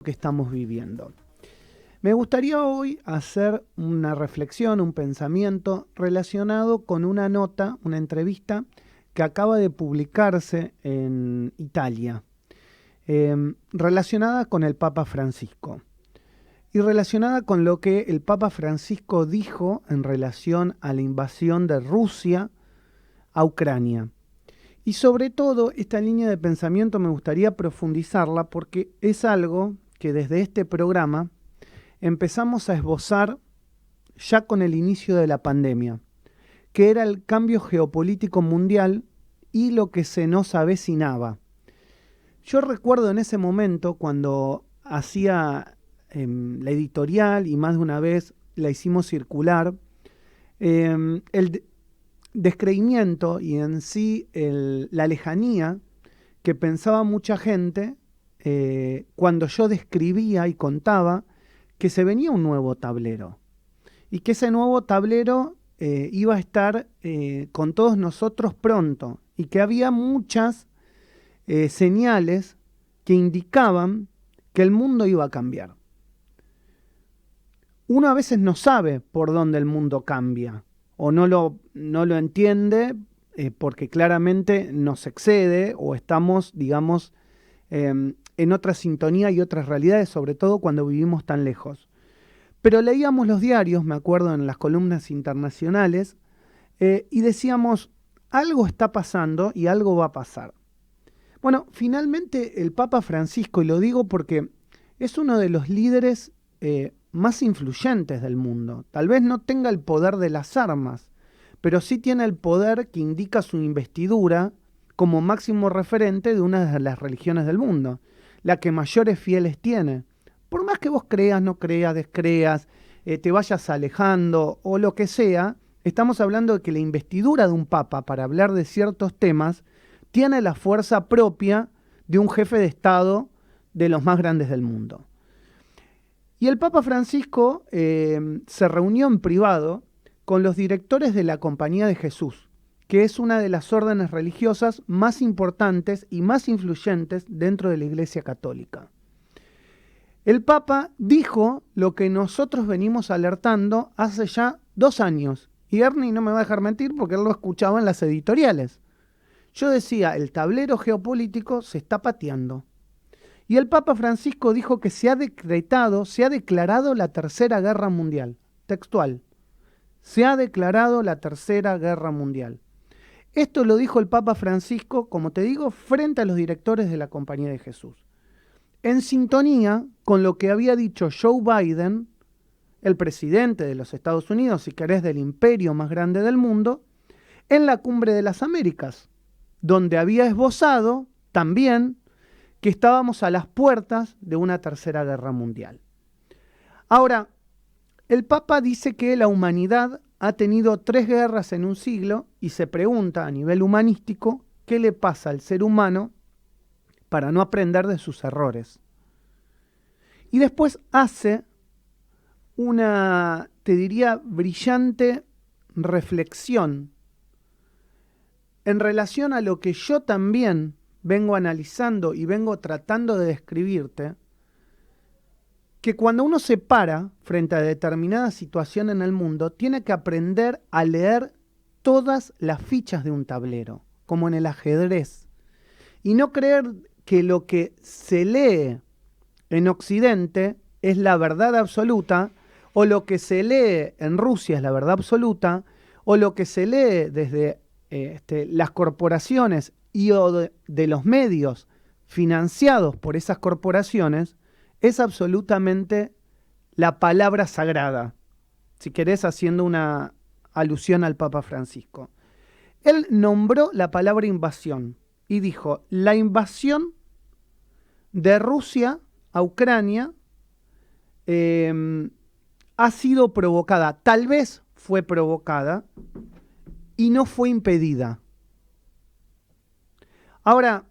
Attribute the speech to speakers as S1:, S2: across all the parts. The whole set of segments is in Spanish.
S1: que estamos viviendo. Me gustaría hoy hacer una reflexión, un pensamiento relacionado con una nota, una entrevista que acaba de publicarse en Italia, relacionada con el Papa Francisco y relacionada con lo que el Papa Francisco dijo en relación a la invasión de Rusia a Ucrania. Y sobre todo, esta línea de pensamiento me gustaría profundizarla porque es algo que desde este programa empezamos a esbozar ya con el inicio de la pandemia, que era el cambio geopolítico mundial y lo que se nos avecinaba. Yo recuerdo en ese momento cuando hacía la editorial y más de una vez la hicimos circular, el descreimiento y en sí la lejanía que pensaba mucha gente cuando yo describía y contaba que se venía un nuevo tablero y que ese nuevo tablero iba a estar con todos nosotros pronto y que había muchas señales que indicaban que el mundo iba a cambiar. Uno a veces no sabe por dónde el mundo cambia o no lo entiende porque claramente nos excede o estamos, digamos, en otra sintonía y otras realidades, sobre todo cuando vivimos tan lejos. Pero leíamos los diarios, me acuerdo en las columnas internacionales, y decíamos, algo está pasando y algo va a pasar. Bueno, finalmente el Papa Francisco, y lo digo porque es uno de los líderes más influyentes del mundo. Tal vez no tenga el poder de las armas, pero sí tiene el poder que indica su investidura como máximo referente de una de las religiones del mundo, la que mayores fieles tiene. Por más que vos creas, no creas, descreas, te vayas alejando o lo que sea, estamos hablando de que la investidura de un papa para hablar de ciertos temas tiene la fuerza propia de un jefe de Estado de los más grandes del mundo. Y el Papa Francisco se reunió en privado con los directores de la Compañía de Jesús, que es una de las órdenes religiosas más importantes y más influyentes dentro de la Iglesia Católica. El Papa dijo lo que nosotros venimos alertando hace ya 2 años, y Ernie no me va a dejar mentir porque él lo escuchaba en las editoriales. Yo decía, el tablero geopolítico se está pateando. Y el Papa Francisco dijo que se ha declarado la Tercera Guerra Mundial. Textual. Se ha declarado la Tercera Guerra Mundial. Esto lo dijo el Papa Francisco, como te digo, frente a los directores de la Compañía de Jesús. En sintonía con lo que había dicho Joe Biden, el presidente de los Estados Unidos, si querés, del imperio más grande del mundo, en la Cumbre de las Américas, donde había esbozado también que estábamos a las puertas de una Tercera Guerra Mundial. Ahora, el Papa dice que la humanidad ha tenido 3 guerras en un siglo y se pregunta a nivel humanístico qué le pasa al ser humano para no aprender de sus errores. Y después hace una, te diría, brillante reflexión en relación a lo que yo también vengo analizando y vengo tratando de describirte, que cuando uno se para frente a determinada situación en el mundo, tiene que aprender a leer todas las fichas de un tablero, como en el ajedrez, y no creer que lo que se lee en Occidente es la verdad absoluta, o lo que se lee en Rusia es la verdad absoluta, o lo que se lee desde las corporaciones y o de los medios financiados por esas corporaciones es absolutamente la palabra sagrada, si querés haciendo una alusión al Papa Francisco. Él nombró la palabra invasión y dijo, la invasión de Rusia a Ucrania ha sido provocada, tal vez fue provocada y no fue impedida. Ahora,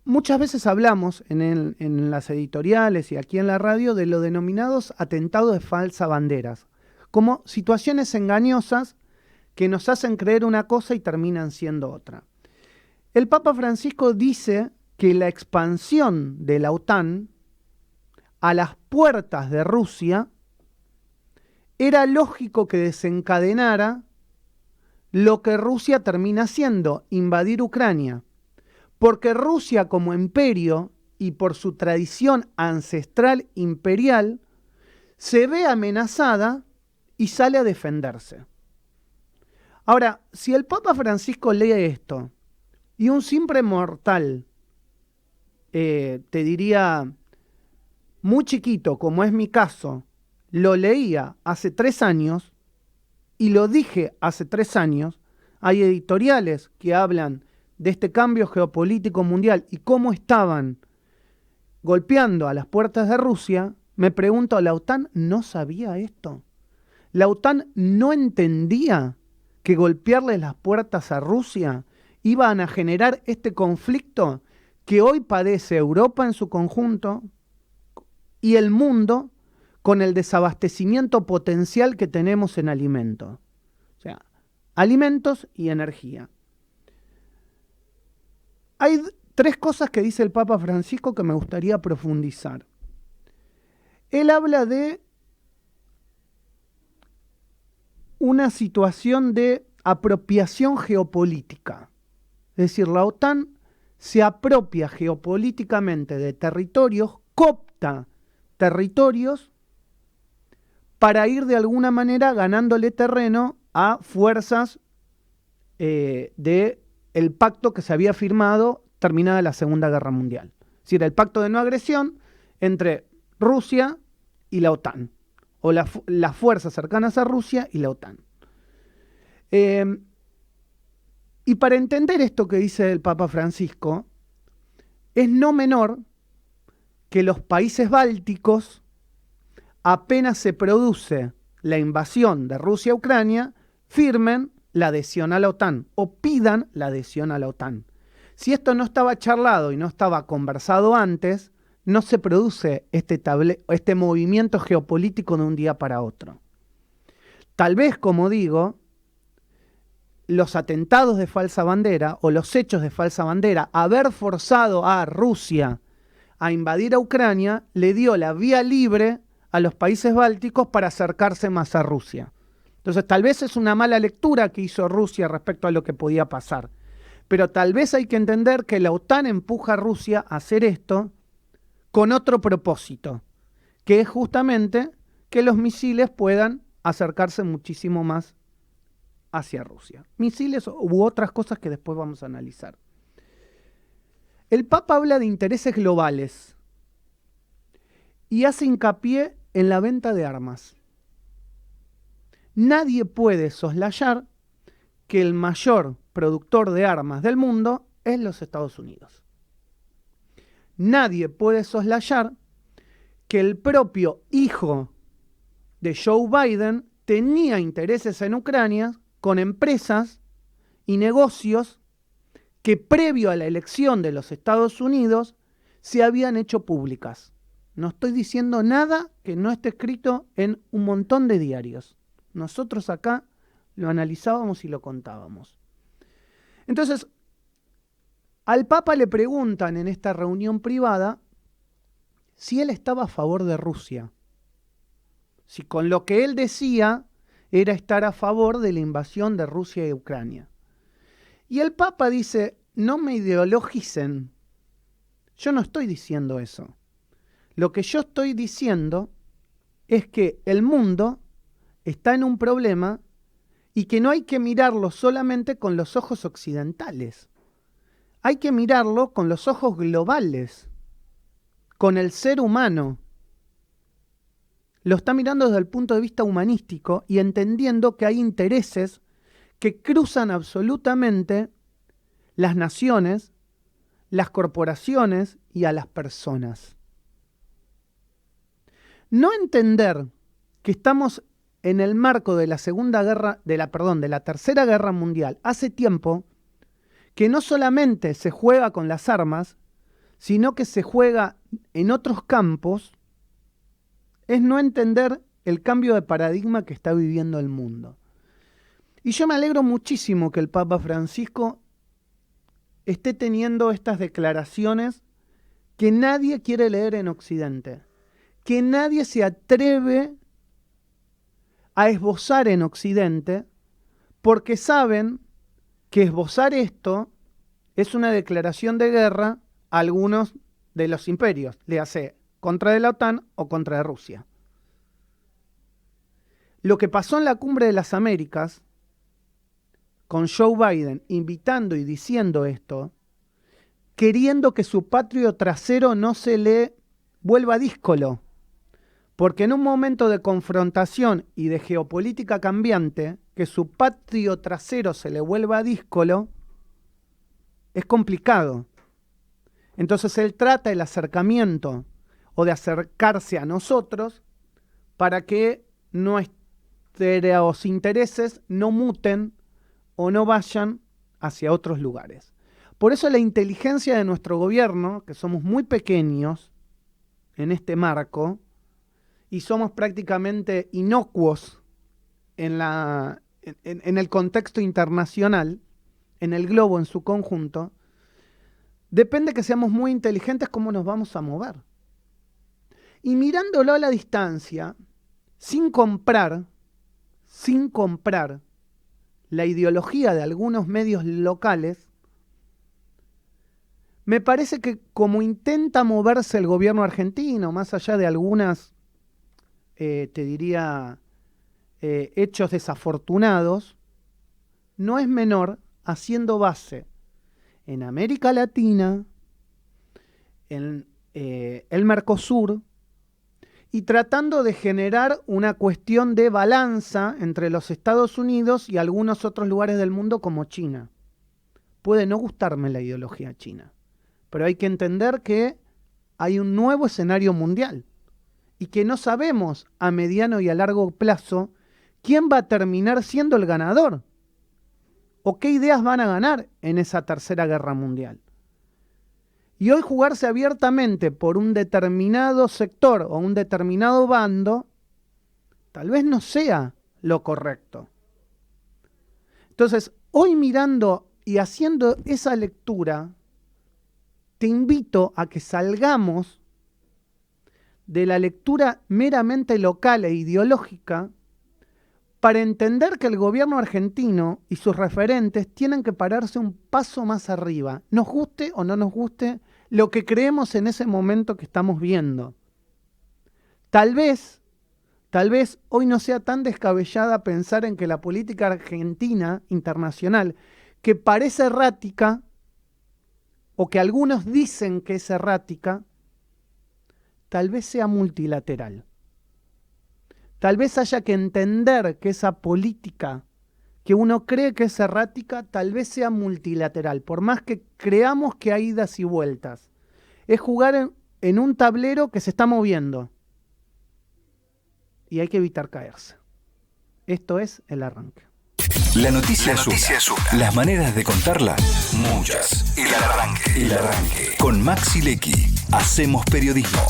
S1: muchas veces hablamos en las editoriales y aquí en la radio de los denominados atentados de falsas banderas, como situaciones engañosas que nos hacen creer una cosa y terminan siendo otra. El Papa Francisco dice que la expansión de la OTAN a las puertas de Rusia era lógico que desencadenara lo que Rusia termina haciendo, invadir Ucrania. Porque Rusia como imperio y por su tradición ancestral imperial se ve amenazada y sale a defenderse. Ahora, si el Papa Francisco lee esto y un simple mortal, te diría muy chiquito, como es mi caso, lo leía hace 3 años y lo dije hace 3 años, hay editoriales que hablan de este cambio geopolítico mundial y cómo estaban golpeando a las puertas de Rusia, me pregunto, ¿la OTAN no sabía esto? ¿La OTAN no entendía que golpearle las puertas a Rusia iban a generar este conflicto que hoy padece Europa en su conjunto y el mundo con el desabastecimiento potencial que tenemos en alimentos? O sea, alimentos y energía. Hay 3 cosas que dice el Papa Francisco que me gustaría profundizar. Él habla de una situación de apropiación geopolítica. Es decir, la OTAN se apropia geopolíticamente de territorios, coopta territorios para ir de alguna manera ganándole terreno a fuerzas del pacto que se había firmado terminada la Segunda Guerra Mundial. Es decir, el pacto de no agresión entre Rusia y la OTAN, o las fuerzas cercanas a Rusia y la OTAN. Y para entender esto que dice el Papa Francisco, es no menor que los países bálticos, apenas se produce la invasión de Rusia a Ucrania, firmen la adhesión a la OTAN o pidan la adhesión a la OTAN. Si esto no estaba charlado y no estaba conversado antes, no se produce este movimiento geopolítico de un día para otro. Tal vez, como digo, los atentados de falsa bandera o los hechos de falsa bandera, haber forzado a Rusia a invadir a Ucrania, le dio la vía libre a los países bálticos para acercarse más a Rusia. Entonces, tal vez es una mala lectura que hizo Rusia respecto a lo que podía pasar. Pero tal vez hay que entender que la OTAN empuja a Rusia a hacer esto con otro propósito, que es justamente que los misiles puedan acercarse muchísimo más hacia Rusia. Misiles u otras cosas que después vamos a analizar. El Papa habla de intereses globales y hace hincapié en la venta de armas. Nadie puede soslayar que el mayor productor de armas del mundo es los Estados Unidos. Nadie puede soslayar que el propio hijo de Joe Biden tenía intereses en Ucrania con empresas y negocios que previo a la elección de los Estados Unidos se habían hecho públicas. No estoy diciendo nada que no esté escrito en un montón de diarios. Nosotros acá lo analizábamos y lo contábamos. Entonces, al Papa le preguntan en esta reunión privada si él estaba a favor de Rusia. Si con lo que él decía era estar a favor de la invasión de Rusia y Ucrania. Y el Papa dice, no me ideologicen. Yo no estoy diciendo eso. Lo que yo estoy diciendo es que el mundo está en un problema y que no hay que mirarlo solamente con los ojos occidentales. Hay que mirarlo con los ojos globales, con el ser humano. Lo está mirando desde el punto de vista humanístico y entendiendo que hay intereses que cruzan absolutamente las naciones, las corporaciones y a las personas. No entender que estamos en el marco de la Tercera Guerra Mundial hace tiempo que no solamente se juega con las armas, sino que se juega en otros campos, es no entender el cambio de paradigma que está viviendo el mundo. Y yo me alegro muchísimo que el Papa Francisco esté teniendo estas declaraciones que nadie quiere leer en Occidente, que nadie se atreve a esbozar en Occidente, porque saben que esbozar esto es una declaración de guerra a algunos de los imperios, le hace contra de la OTAN o contra de Rusia. Lo que pasó en la Cumbre de las Américas, con Joe Biden invitando y diciendo esto, queriendo que su patrio trasero no se le vuelva díscolo, porque en un momento de confrontación y de geopolítica cambiante, que su patrio trasero se le vuelva díscolo, es complicado. Entonces él trata el acercamiento o de acercarse a nosotros para que nuestros intereses no muten o no vayan hacia otros lugares. Por eso la inteligencia de nuestro gobierno, que somos muy pequeños en este marco y somos prácticamente inocuos en el contexto internacional, en el globo en su conjunto, depende que seamos muy inteligentes cómo nos vamos a mover. Y mirándolo a la distancia, sin comprar la ideología de algunos medios locales, me parece que como intenta moverse el gobierno argentino, más allá de algunas, te diría, hechos desafortunados, no es menor haciendo base en América Latina, en el Mercosur, y tratando de generar una cuestión de balanza entre los Estados Unidos y algunos otros lugares del mundo como China. Puede no gustarme la ideología china, pero hay que entender que hay un nuevo escenario mundial y que no sabemos a mediano y a largo plazo quién va a terminar siendo el ganador o qué ideas van a ganar en esa tercera guerra mundial. Y hoy jugarse abiertamente por un determinado sector o un determinado bando, tal vez no sea lo correcto. Entonces, hoy mirando y haciendo esa lectura, te invito a que salgamos de la lectura meramente local e ideológica para entender que el gobierno argentino y sus referentes tienen que pararse un paso más arriba, nos guste o no nos guste lo que creemos en ese momento que estamos viendo. Tal vez hoy no sea tan descabellada pensar en que la política argentina internacional, que parece errática, o que algunos dicen que es errática, tal vez sea multilateral. Tal vez haya que entender que esa política que uno cree que es errática, tal vez sea multilateral, por más que creamos que hay idas y vueltas. Es jugar en un tablero que se está moviendo y hay que evitar caerse. Esto es El Arranque.
S2: La noticia es una. Las maneras de contarla, muchas. El Arranque. Con Maxi Lecky. Hacemos periodismo.